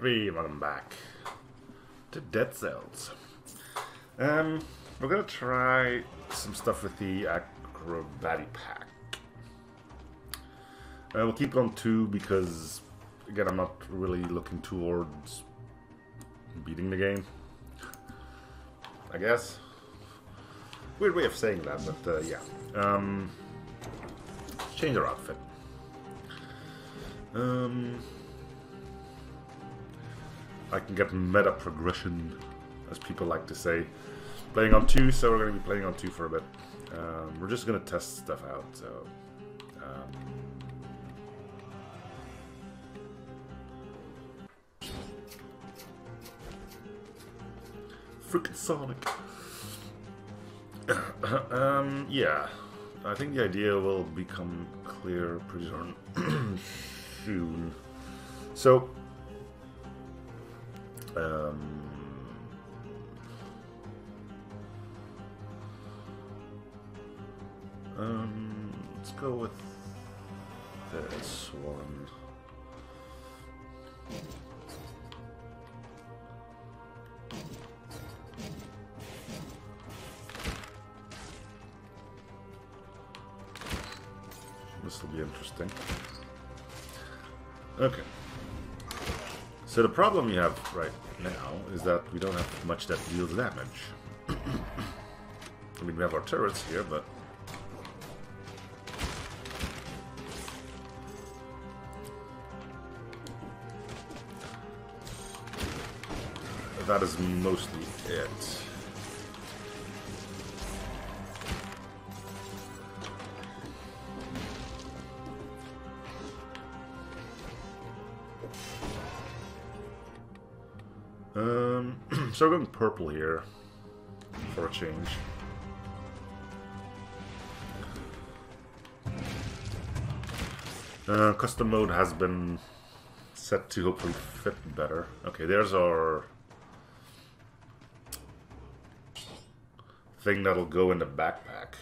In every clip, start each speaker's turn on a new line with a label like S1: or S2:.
S1: Hey, welcome back to Dead Cells. We're gonna try some stuff with the Acrobatipack. We'll keep it on 2 because, again, I'm not really looking towards beating the game, I guess. Weird way of saying that, but yeah. Change our outfit. I can get meta progression, as people like to say. Playing on 2, so we're going to be playing on 2 for a bit. We're just going to test stuff out, so... Freaking Sonic! Yeah. I think the idea will become clear pretty darn soon. So... let's go with this one. This will be interesting. Okay. So the problem you have right now is that we don't have much that deals damage. I mean, we have our turrets here, but... that is mostly it. So we're going purple here for a change. Custom mode has been set to hopefully fit better. Okay, there's our thing that'll go in the backpack.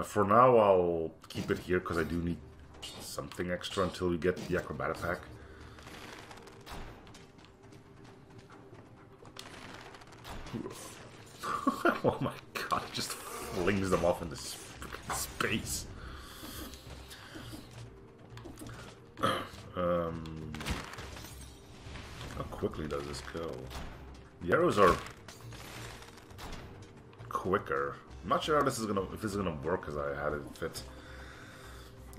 S1: For now, I'll keep it here because I do need something extra until we get the Acrobatipack. Oh my god, it just flings them off into space. How quickly does this go? The arrows are quicker. I'm not sure how this is gonna, if this is gonna work as I had it fit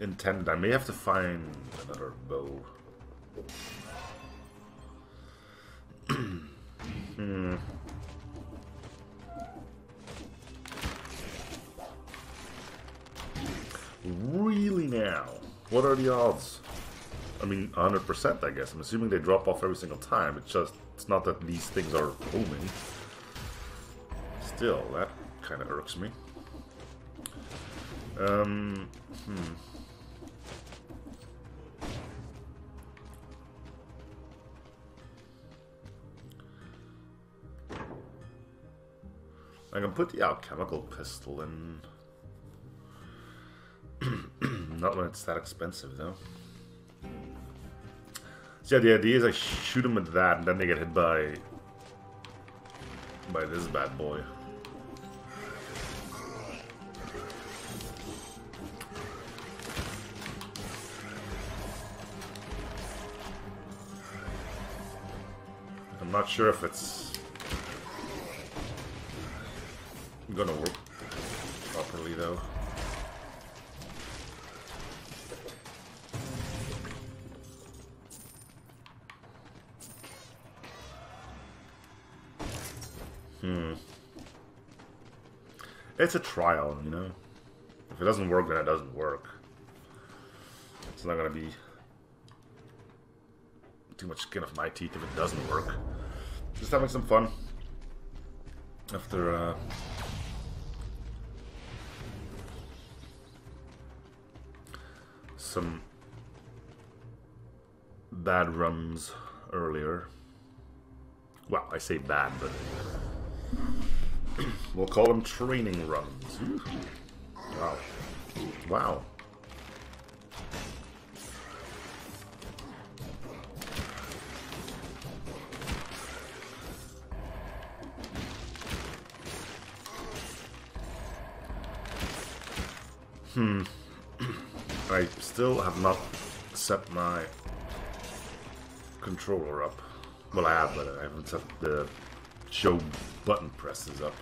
S1: intended. I may have to find another bow. Really now? What are the odds? I mean, 100%, I guess. I'm assuming they drop off every single time. It's not that these things are homing. Still, that kind of irks me. I can put the alchemical pistol in. Not when it's that expensive, though. So yeah, the idea is I shoot them with that, and then they get hit by this bad boy. I'm not sure if it's gonna work properly, though. It's a trial, you know? If it doesn't work, then it doesn't work. It's not gonna be too much skin off my teeth if it doesn't work. Just having some fun. After, some bad runs earlier. Well, I say bad, but... we'll call them training runs. Wow. Wow. I still have not set my controller up. Well, I have, but I haven't set the show button presses up.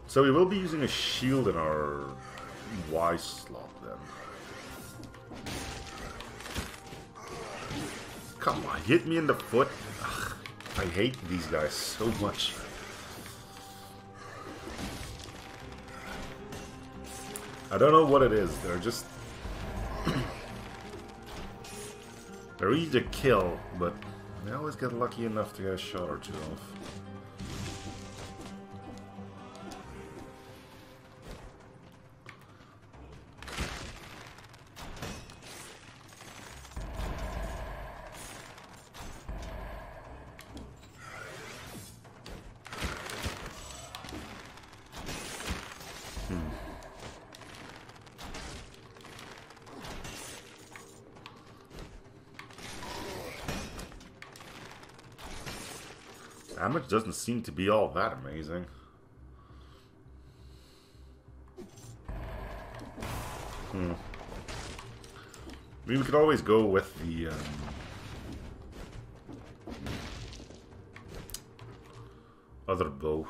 S1: So we will be using a shield in our Y slot then. Come on, hit me in the foot. Ugh, I hate these guys so much. I don't know what it is. They're just... they're easy to kill, but they always get lucky enough to get a shot or two off. Damage doesn't seem to be all that amazing. Maybe we could always go with the other bow,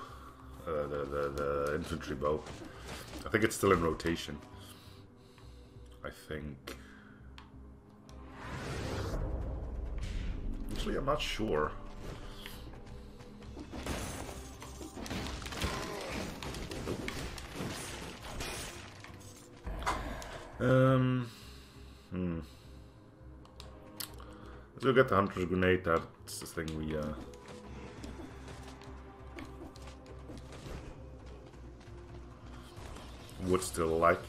S1: the infantry bow. I think it's still in rotation. I think. Actually, I'm not sure. Let's go get the hunter's grenade. That's the thing we would still like.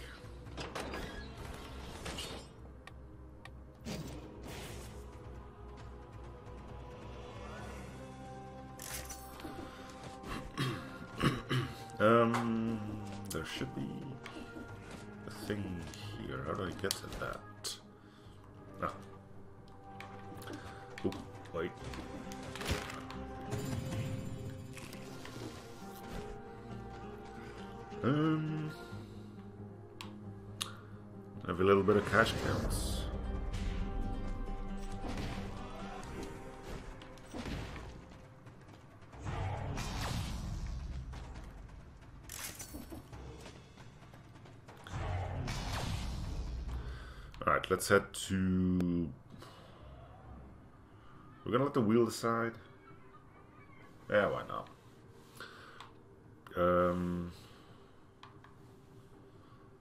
S1: There should be a thing here. How do I get to that? Ah. Oop, wait. Have a little bit of cash counts. Alright, let's head to... We're gonna let the wheel decide. Yeah, why not?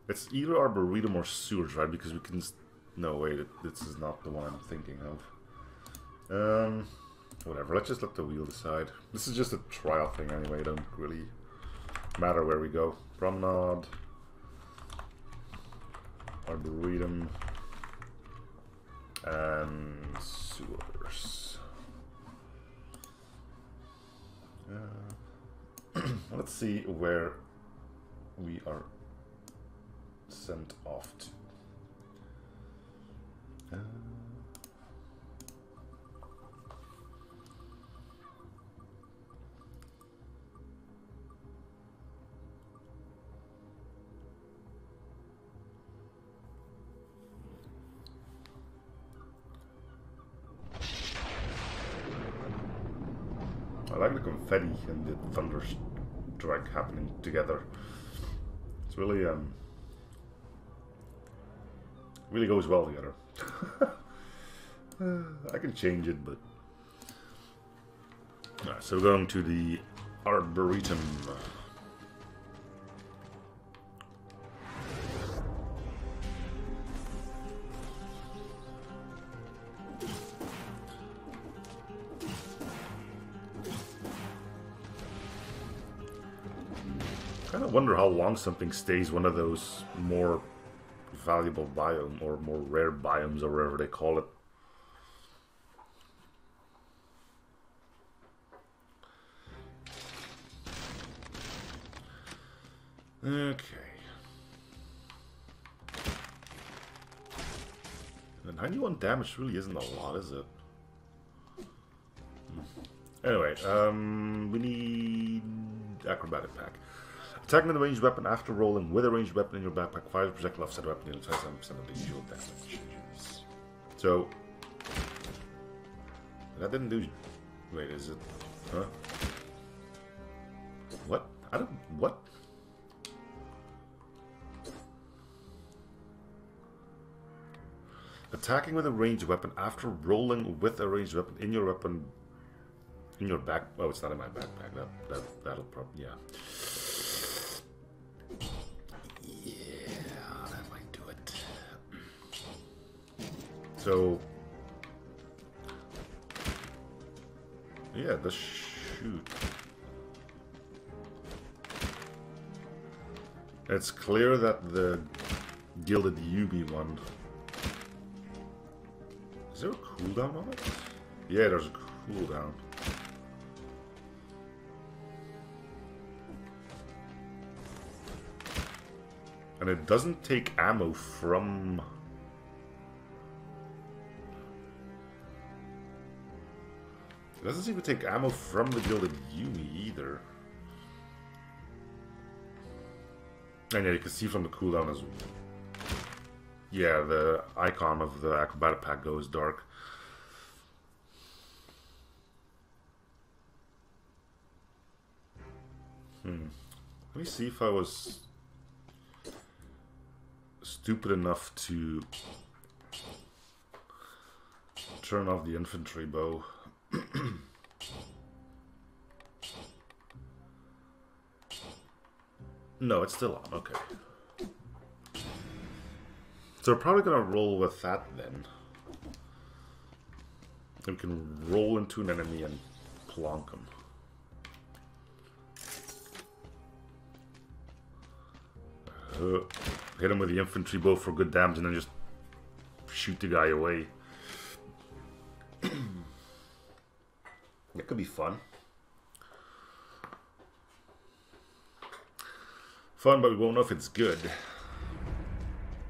S1: It's either Arboretum or Sewers, right? Because we can... No, wait, this is not the one I'm thinking of. Whatever, let's just let the wheel decide. This is just a trial thing anyway, it don't really matter where we go. Promenade, Arboretum, and Sewers. Let's see where we are sent off to. I like the confetti and the thunder strike happening together. It's really really goes well together. I can change it, but alright, so we're going to the Arboretum. I kind of wonder how long something stays one of those more valuable biome or more rare biomes or whatever they call it. Okay. And 91 damage really isn't a lot, is it? Anyway, we need Acrobatipack. Attacking with a ranged weapon after rolling with a ranged weapon in your backpack fires projectile offset weapon dealing 27% of the usual damage. So that didn't do. Wait, is it? Huh? What? I don't. What? Attacking with a ranged weapon after rolling with a ranged weapon in your weapon. In your back. Oh, it's not in my backpack. That'll probably. Yeah. Yeah, that might do it. So. Yeah, the shoot. It's clear that the Gilded Yubi one. Is there a cooldown on it? Yeah, there's a cooldown. And it doesn't take ammo from... It doesn't seem to take ammo from the Gilded Yumi either. And yeah, you can see from the cooldown as well. Yeah, the icon of the Acrobatipack goes dark. Let me see if I was stupid enough to turn off the infantry bow. No, it's still on. Okay. So we're probably gonna roll with that then. We can roll into an enemy and plonk him. Hit him with the infantry bow for good damage and then just shoot the guy away. That could be fun. Fun, but we won't know if it's good.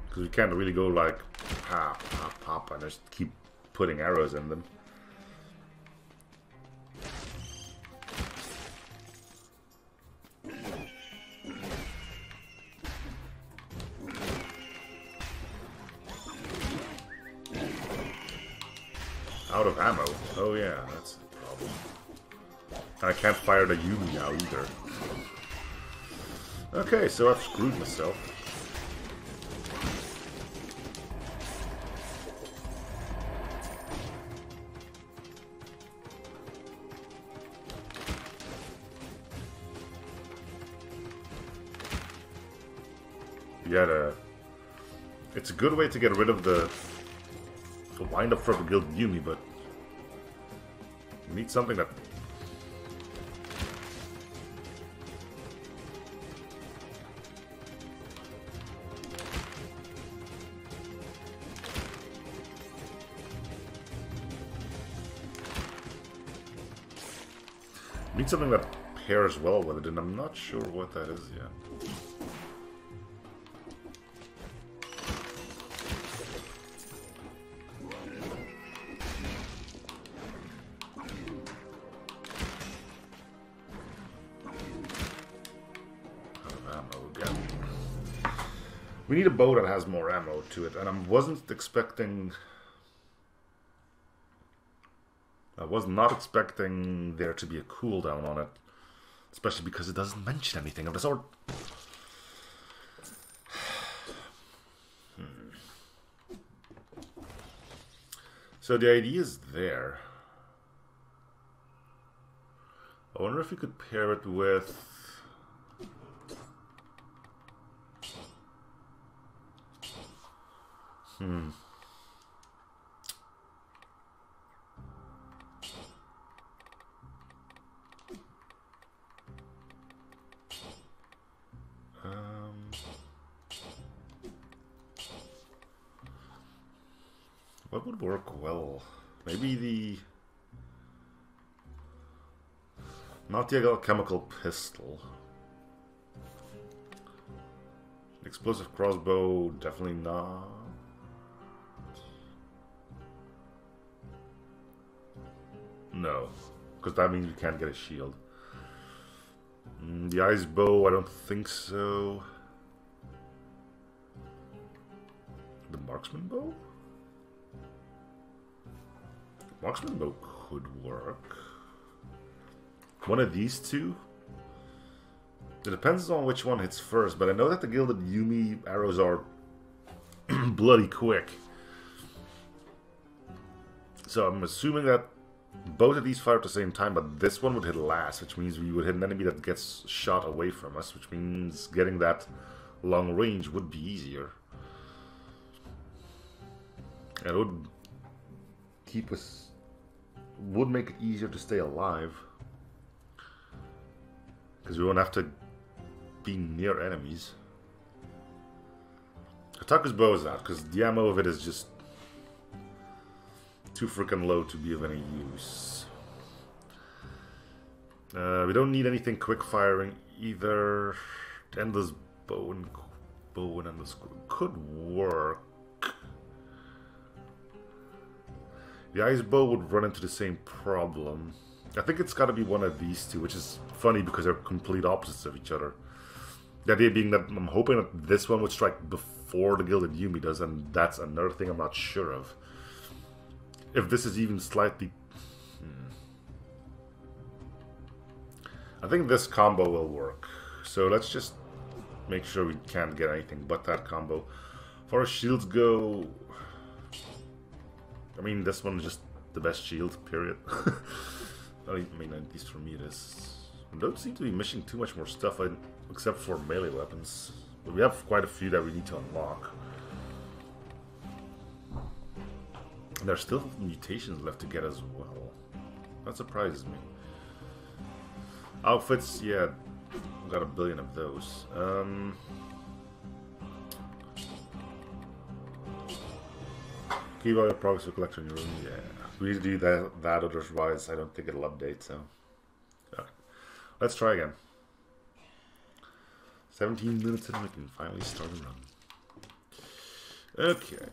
S1: Because we can't really go like pop, pop, pop and just keep putting arrows in them. Out of ammo. Oh yeah, that's a problem. I can't fire the Yumi now either. Okay, so I've screwed myself. Yeah, it's a good way to get rid of the wind up for the Guild Yumi, but you need something that pairs well with it, and I'm not sure what that is yet. We need a bow that has more ammo to it, and I was not expecting there to be a cooldown on it, especially because it doesn't mention anything of the sort. So the idea is there. I wonder if we could pair it with... What would work well? Maybe the... Not the alchemical pistol. Explosive crossbow, definitely not. No. because that means you can't get a shield. The ice bow, I don't think so. The marksman bow? Marksman bow could work. One of these two? It depends on which one hits first, but I know that the Gilded Yumi arrows are bloody quick. So I'm assuming that both of these fire at the same time, but this one would hit last, which means we would hit an enemy that gets shot away from us, which means getting that long range would be easier. And it would keep us... would make it easier to stay alive. Because we won't have to be near enemies. Ataku's bow is out, because the ammo of it is just too freaking low to be of any use. We don't need anything quick firing either. Endless bow and endless could work. The ice bow would run into the same problem. I think it's got to be one of these two, which is funny because they're complete opposites of each other. The idea being that I'm hoping that this one would strike before the Gilded Yumi does, and that's another thing I'm not sure of. If this is even slightly... I think this combo will work. So let's just make sure we can't get anything but that combo. As far as shields go... I mean, this one is just the best shield, period. I mean, at least for me it is. I don't seem to be missing too much more stuff, except for melee weapons. But we have quite a few that we need to unlock. And there's still mutations left to get as well. That surprises me. Outfits, yeah, got a billion of those. Keep all your progress to collect on your room. Yeah, we need to do that. Otherwise, I don't think it'll update. So, okay. Let's try again. 17 minutes and we can finally start a run. Okay.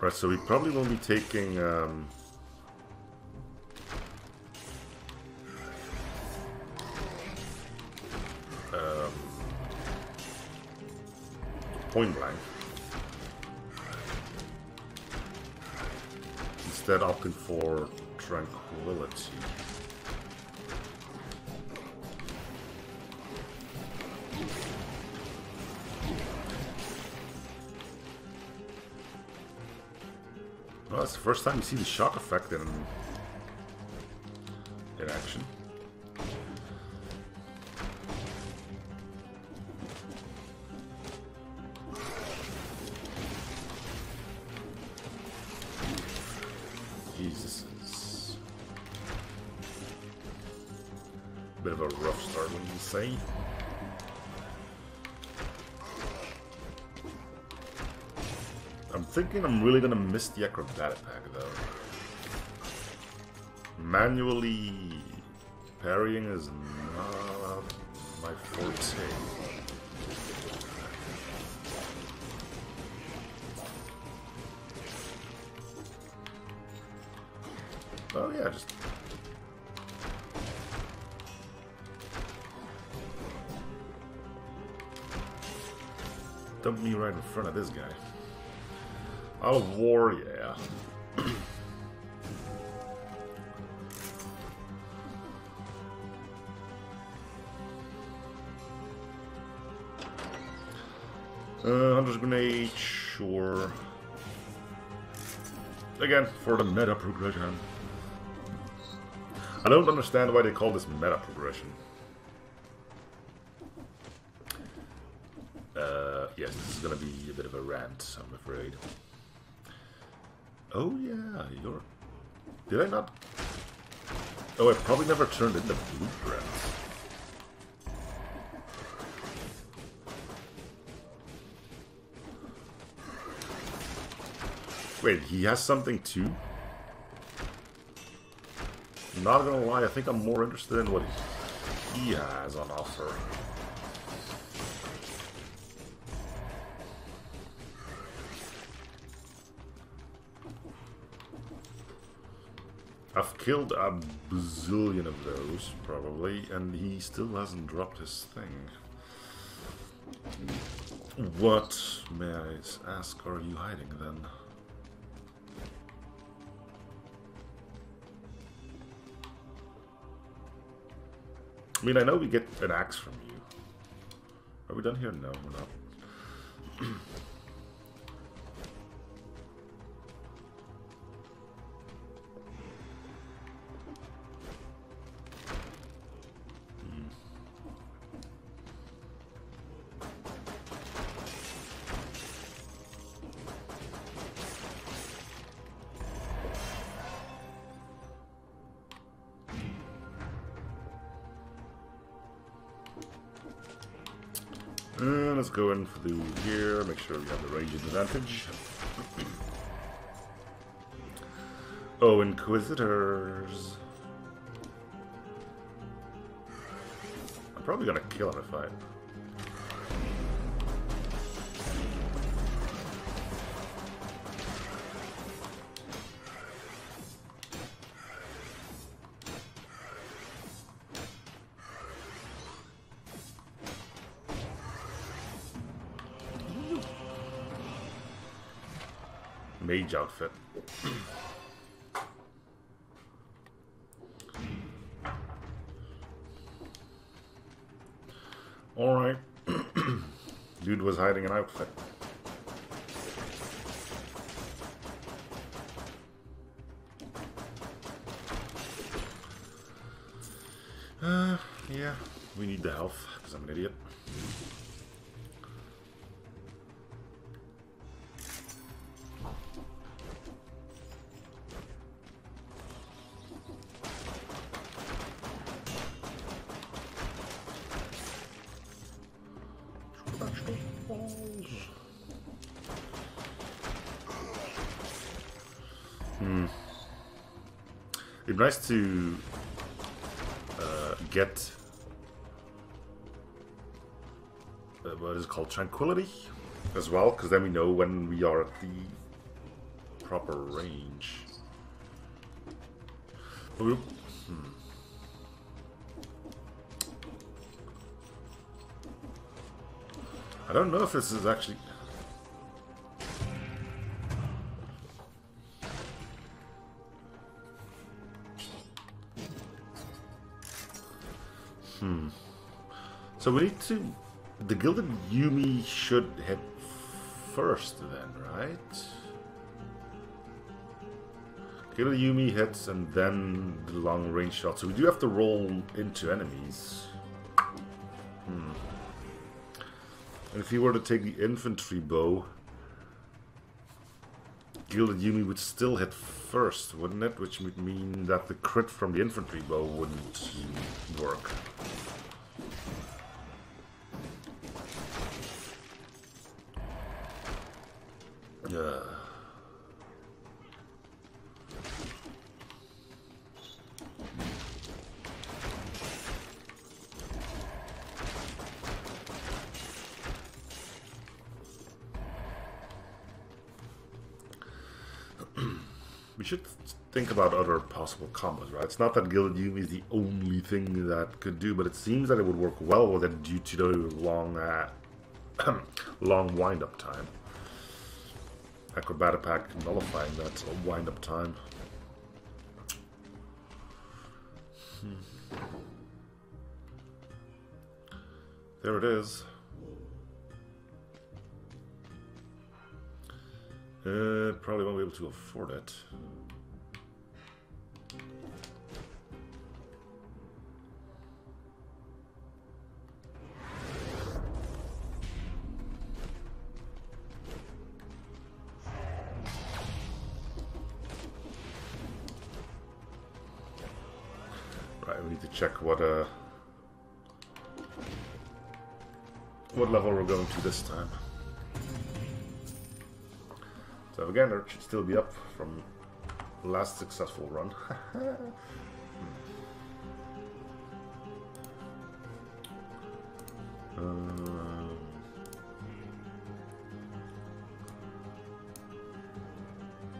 S1: Right, so we probably won't be taking point blank. Instead opting for tranquility. Well, that's the first time you see the shock effect in action. Jesus, it's a bit of a rough start, wouldn't you say? I'm thinking I'm really gonna miss the Acrobatipack though. Manually parrying is not my forte. Oh yeah, just... dump me right in front of this guy. Out of war, yeah. Hunter's Grenade, sure. Again, for the meta progression. I don't understand why they call this meta progression. Yes, this is gonna be a bit of a rant, I'm afraid. Oh yeah, you're Did I not? Oh, I probably never turned in the blueprints. Wait, he has something too? Not gonna lie, I think I'm more interested in what he has on offer. I've killed a bazillion of those, probably, and he still hasn't dropped his thing. What, may I ask, are you hiding then? I mean, I know we get an axe from you. Are we done here? No, we're not. Let's go in through here, make sure we have the range advantage. Oh, Inquisitors. I'm probably gonna kill him if I... Mage outfit. Alright. Dude was hiding an outfit. Yeah, we need the health, because I'm an idiot. It'd be nice to get what is it called, tranquility as well, because then we know when we are at the proper range. I don't know if this is actually... So we need to... The Gilded Yumi should hit first then, right? Gilded Yumi hits and then the long range shot. So we do have to roll into enemies. And if you were to take the infantry bow, Gilded Yumi would still hit first, wouldn't it? Which would mean that the crit from the infantry bow wouldn't work. Yeah. We should think about other possible combos, right? It's not that Gilded Yumi is the only thing that could do, but it seems that it would work well with it due to the long, long wind-up time. Acrobatipack nullifying that wind-up time. There it is. Probably won't be able to afford it. to check what level we're going to this time. So again, it should still be up from last successful run.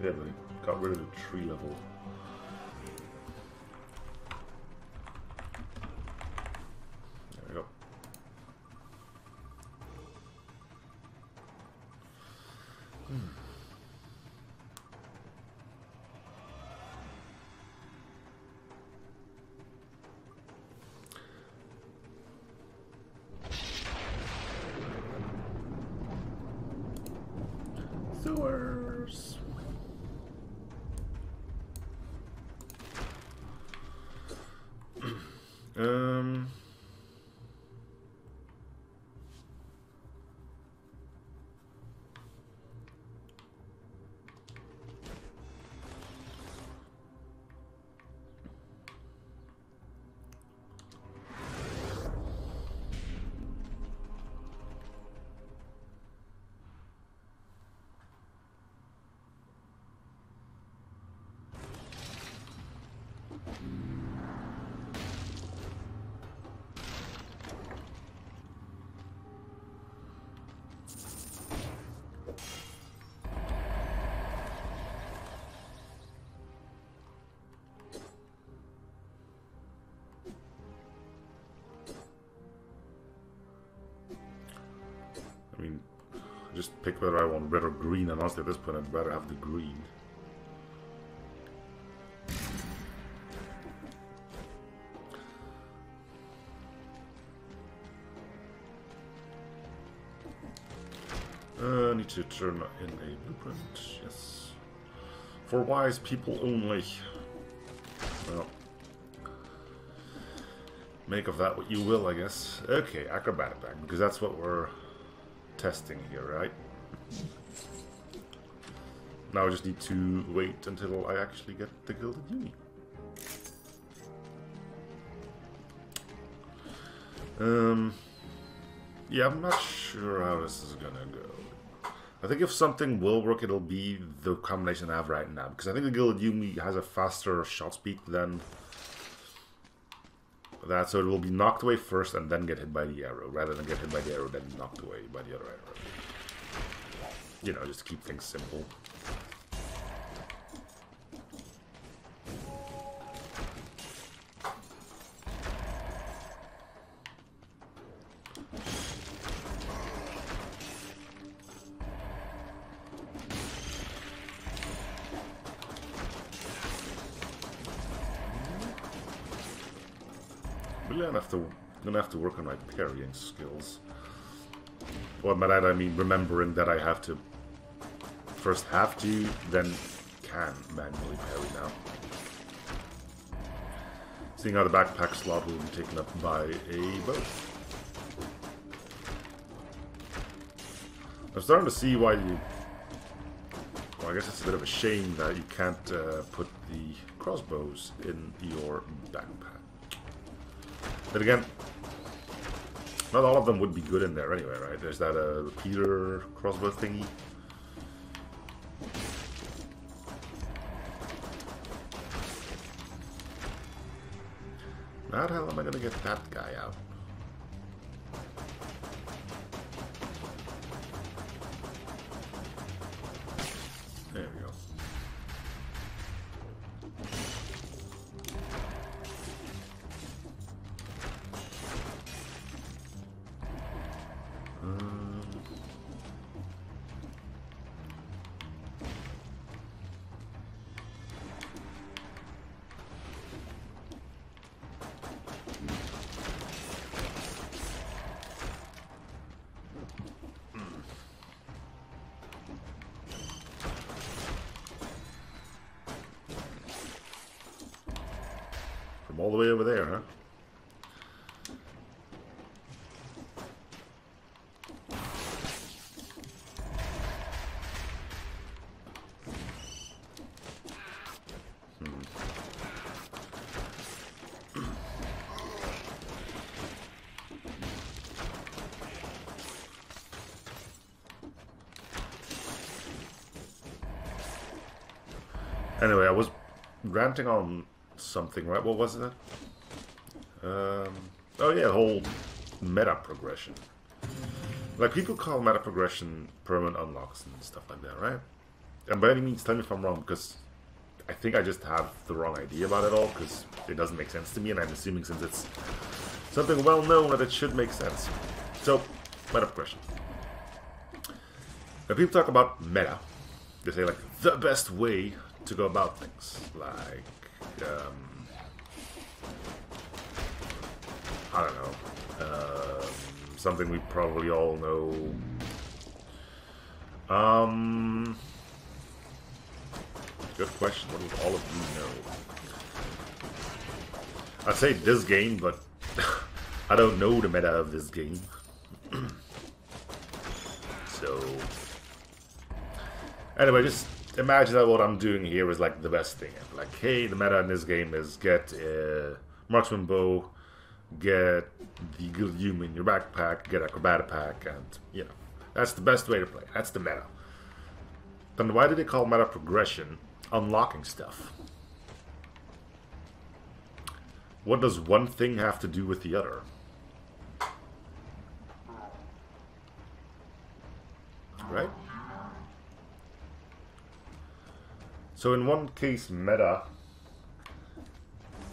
S1: Yeah, they got rid of the tree level. There we go. Sewers. I mean, just pick whether I want red or green, and honestly at this point I'd rather have the green. I need to turn in a blueprint, yes. For wise people only. Well, make of that what you will, I guess. Okay, Acrobatipack, because that's what we're testing here, right? Now I just need to wait until I actually get the Gilded Uni. Yeah, I'm not sure how this is gonna go. I think if something will work, it'll be the combination I have right now, because I think the Gilded Uni has a faster shot speed than that, so it will be knocked away first and then get hit by the arrow, rather than get hit by the arrow then knocked away by the other arrow. You know, just to keep things simple. Really, I'm gonna have to work on my parrying skills. Well, by that I mean remembering that I have to first have to, then can manually parry now. Seeing how the backpack slot will be taken up by a bow. I'm starting to see why you... Well, I guess it's a bit of a shame that you can't put the crossbows in your backpack. But again, not all of them would be good in there anyway, right? There's that repeater crossbow thingy. How the hell am I gonna get that guy out? There we go. From all the way over there, huh? Anyway, I was ranting on something, right? What was it? Oh yeah, the whole meta progression. Like, people call meta progression permanent unlocks and stuff like that, right? And by any means, tell me if I'm wrong, because I think I just have the wrong idea about it all, because it doesn't make sense to me, and I'm assuming since it's something well known that it should make sense. So, meta progression. When people talk about meta, they say like the best way to go about things, like I don't know, something we probably all know. Good question. What would all of you know? I'd say this game, but I don't know the meta of this game. So anyway, just imagine that what I'm doing here is like the best thing. Like, hey, the meta in this game is get a marksman bow, get the good human in your backpack, get Acrobatipack, and you know, that's the best way to play. That's the meta. Then why do they call meta progression unlocking stuff? What does one thing have to do with the other? Right? So in one case, meta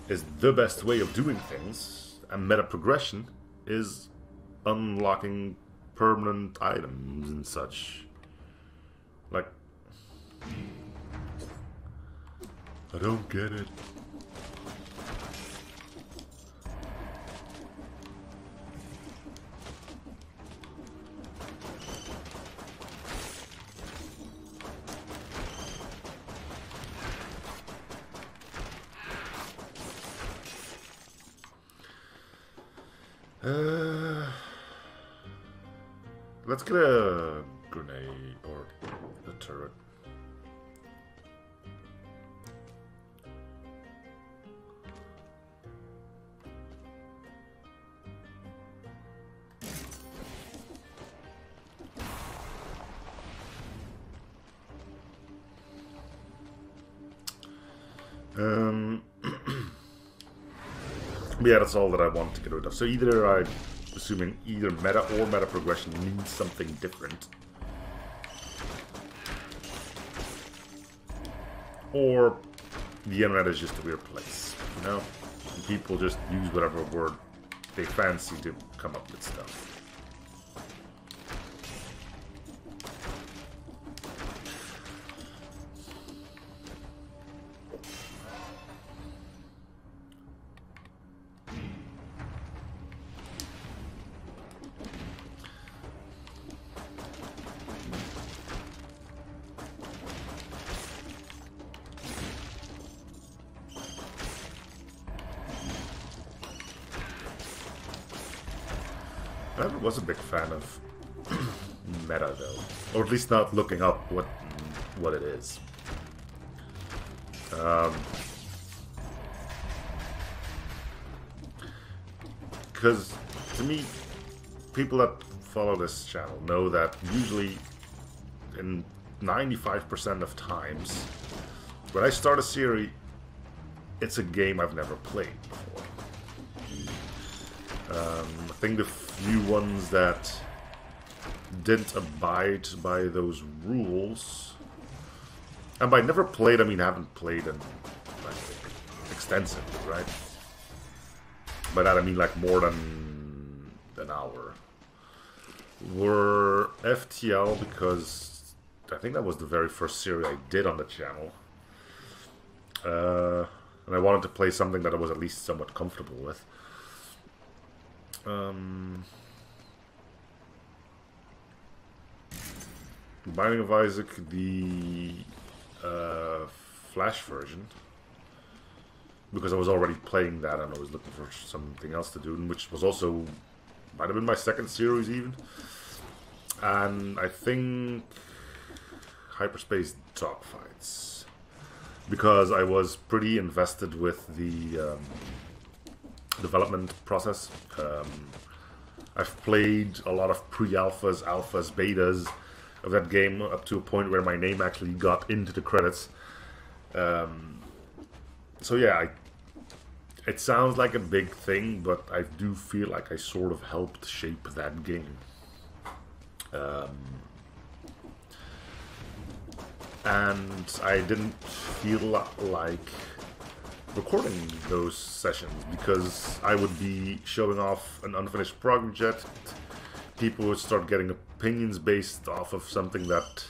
S1: is the best way of doing things, and meta progression is unlocking permanent items and such. Like, I don't get it. Let's get a grenade or a turret. Yeah, that's all that I want to get rid of. So either I'm assuming either meta or meta progression means something different, or the internet is just a weird place, you know? People just use whatever word they fancy to come up with stuff. I never was a big fan of meta though, or at least not looking up what it is. Because to me, people that follow this channel know that usually in 95% of times when I start a series, it's a game I've never played before. I think the few ones that didn't abide by those rules, and by never played, I mean haven't played in like extensively, right? By that I mean like more than an hour, were FTL, because I think that was the very first series I did on the channel. And I wanted to play something that I was at least somewhat comfortable with. Binding of Isaac, the Flash version, because I was already playing that and I was looking for something else to do, which was also, might have been my second series even. And I think Hyperspace Dogfights, because I was pretty invested with the development process. I've played a lot of pre-alphas, alphas, betas of that game up to a point where my name actually got into the credits. So yeah, it sounds like a big thing, but I do feel like I sort of helped shape that game. And I didn't feel like recording those sessions because I would be showing off an unfinished project. People would start getting opinions based off of something that,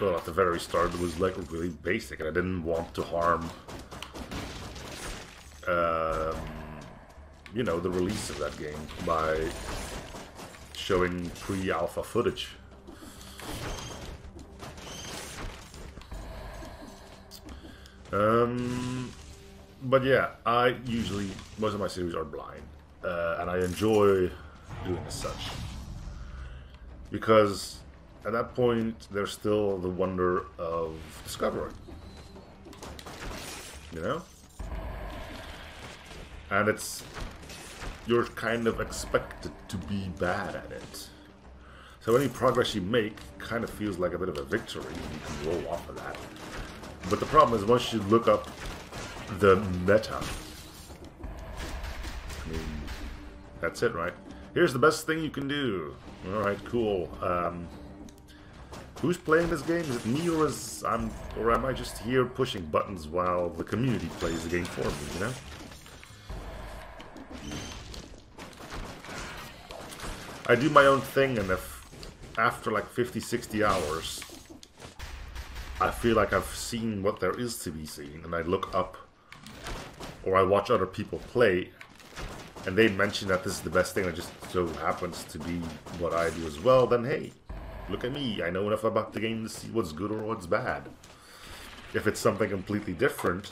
S1: well, at the very start was like really basic, and I didn't want to harm you know, the release of that game by showing pre-alpha footage. But yeah, most of my series are blind, and I enjoy doing as such, because at that point there's still the wonder of discovering, you know? And you're kind of expected to be bad at it. So any progress you make kind of feels like a bit of a victory, and you can roll off of that. But the problem is, once you look up the meta, I mean, that's it, right? Here's the best thing you can do. Alright, cool. Who's playing this game? Is it me, or am I just here pushing buttons while the community plays the game for me, you know? I do my own thing, and if after like 50-60 hours I feel like I've seen what there is to be seen, and I look up or I watch other people play and they mention that this is the best thing, and it just so happens to be what I do as well, then hey, look at me, I know enough about the game to see what's good or what's bad. If it's something completely different,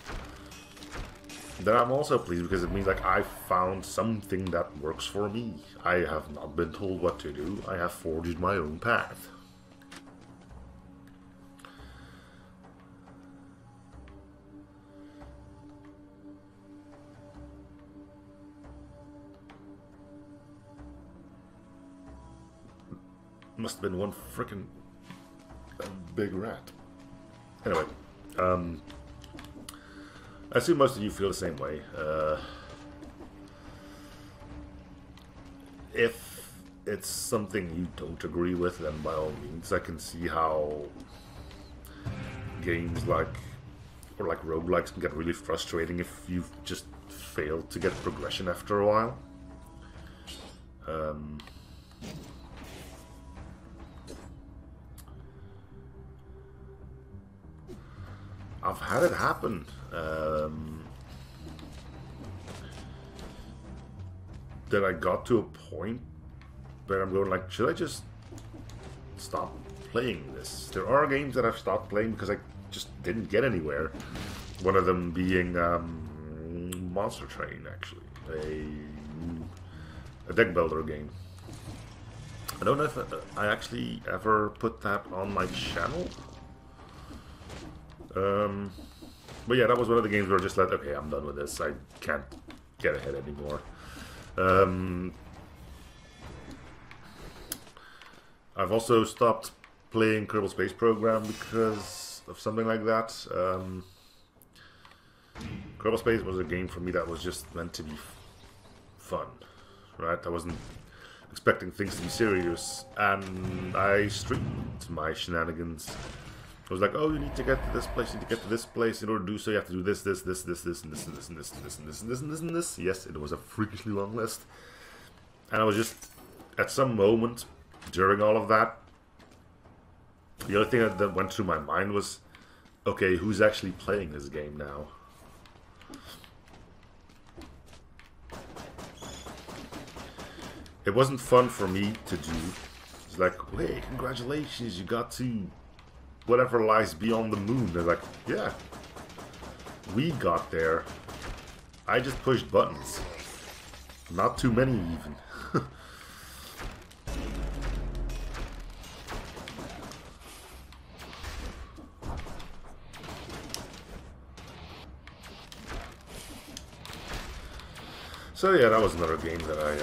S1: then I'm also pleased, because it means like I found something that works for me. I have not been told what to do, I have forged my own path. Must have been one frickin' big rat. Anyway, I assume most of you feel the same way. If it's something you don't agree with, then by all means, I can see how games like roguelikes can get really frustrating if you've just failed to get progression after a while. I've had it happen. That I got to a point where I'm going like, should I just stop playing this? There are games that I've stopped playing because I just didn't get anywhere. One of them being Monster Train, actually, a deck builder game. I don't know if I actually ever put that on my channel. But yeah, that was one of the games where I just like, okay, I'm done with this. I can't get ahead anymore. I've also stopped playing Kerbal Space Program because of something like that. Kerbal Space was a game for me that was just meant to be fun, right? I wasn't expecting things to be serious, and I streamed my shenanigans. I was like, oh, you need to get to this place, you need to get to this place. In order to do so, you have to do this, this, and this, and this, and this, and this, and this, and this, and this, and this, and this. Yes, it was a freakishly long list. And I was just, at some moment during all of that, the only thing that went through my mind was, okay, who's actually playing this game now? It wasn't fun for me to do. It's like, hey, congratulations, you got to whatever lies beyond the moon. They're like, yeah, we got there. I just pushed buttons. Not too many, even. So yeah, that was another game that I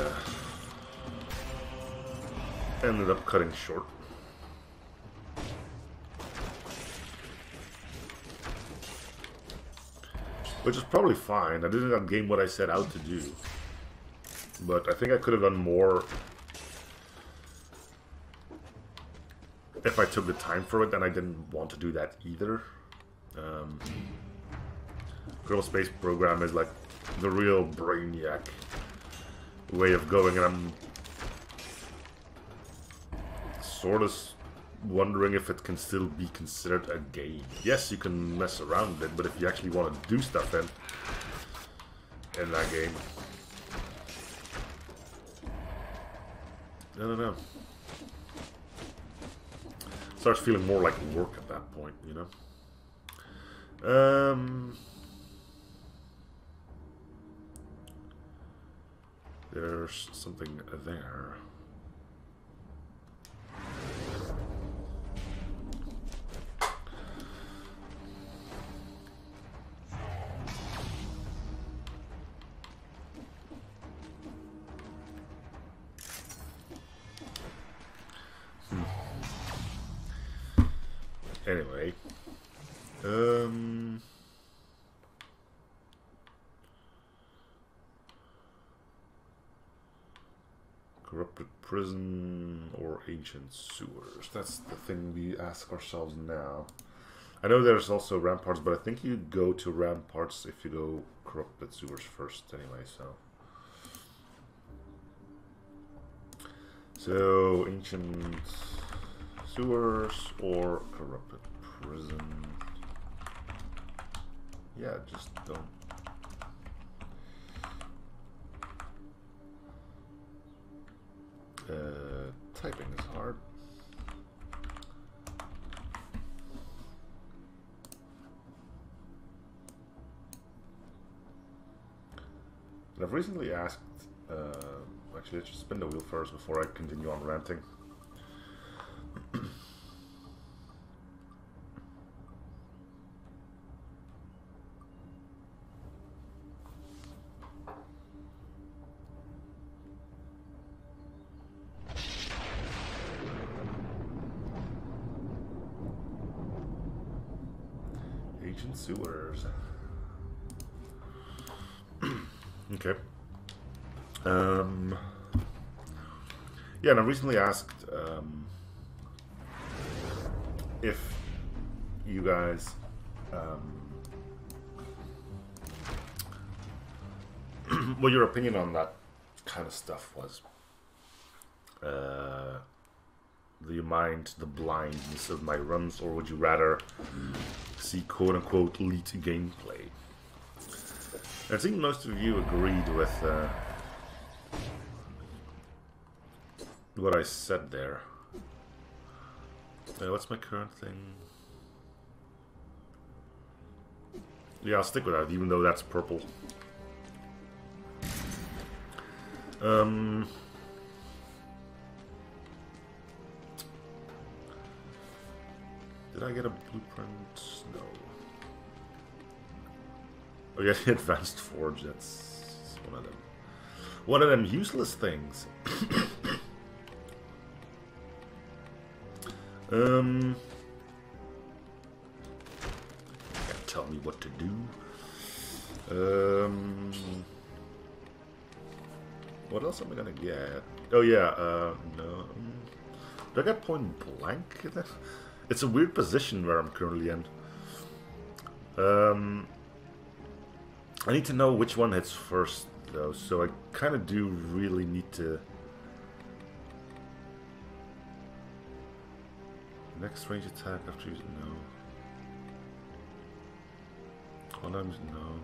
S1: ended up cutting short. Which is probably fine. I did in that game what I set out to do. But I think I could have done more if I took the time for it, and I didn't want to do that either. Kerbal Space Program is like the real brainiac way of going, and I'm sort of wondering if it can still be considered a game. Yes, you can mess around with it, but if you actually want to do stuff in that game, I don't know. Starts feeling more like work at that point, you know? There's something there. Anyway, corrupted prison or ancient sewers. That's the thing we ask ourselves now. I know there's also ramparts, but I think you go to ramparts if you go corrupted sewers first anyway, so ancient sewers or corrupted prison. Yeah, just don't. Typing is hard. And I've recently asked, actually let's just spin the wheel first before I continue on ranting. Ancient sewers. Okay. Yeah, and I recently asked if you guys what your opinion on that kind of stuff was. Do you mind the blindness of my runs, or would you rather see quote-unquote elite gameplay? I think most of you agreed with what I said there. What's my current thing? Yeah, I'll stick with that, even though that's purple. Did I get a blueprint? No. Oh yeah, the advanced forge, that's one of them. One of them useless things. Can't tell me what to do. What else am I gonna get? Oh yeah, no. Do I get point blank? It's a weird position where I'm currently in. I need to know which one hits first, though, so I kind of do really need to... Next range attack after using... No. Columns, no.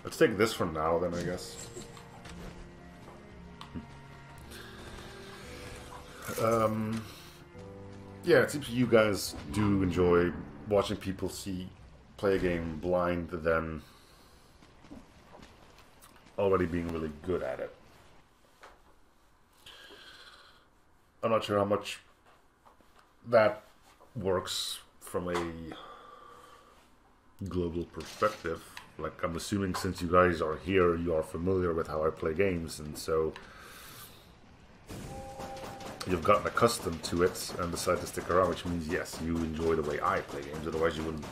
S1: Let's take this for now, then, I guess. Yeah, it seems you guys do enjoy watching people play a game blind than already being really good at it. I'm not sure how much that works from a global perspective. Like, I'm assuming since you guys are here, you are familiar with how I play games, and so you've gotten accustomed to it and decide to stick around, which means yes, you enjoy the way I play games. Otherwise, you wouldn't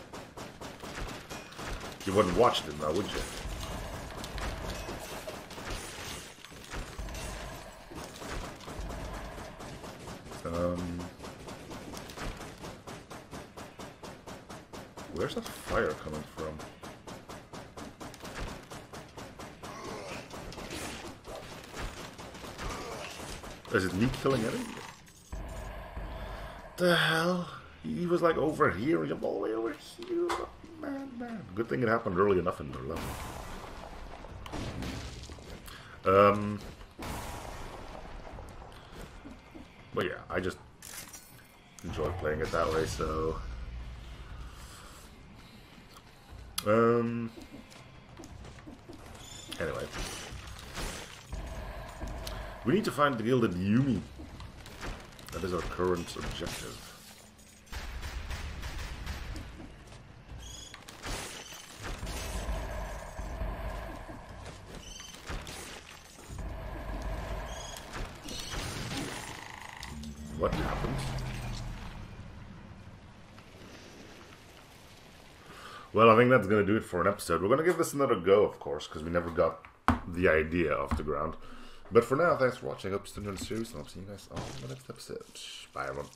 S1: watch them now, would you? Where's that fire coming from? Is it me killing it? The hell? He was like over here, and I'm all the way over here. Oh, man. Good thing it happened early enough in the level. But yeah, I just enjoy playing it that way, so... Anyway. We need to find the Gilded Yumi. That is our current objective. What happened? Well, I think that's going to do it for an episode. We're going to give this another go, of course, because we never got the idea off the ground. But for now, thanks for watching. I hope you still enjoyed the series, and I'll see you guys on the next episode. Bye, everyone.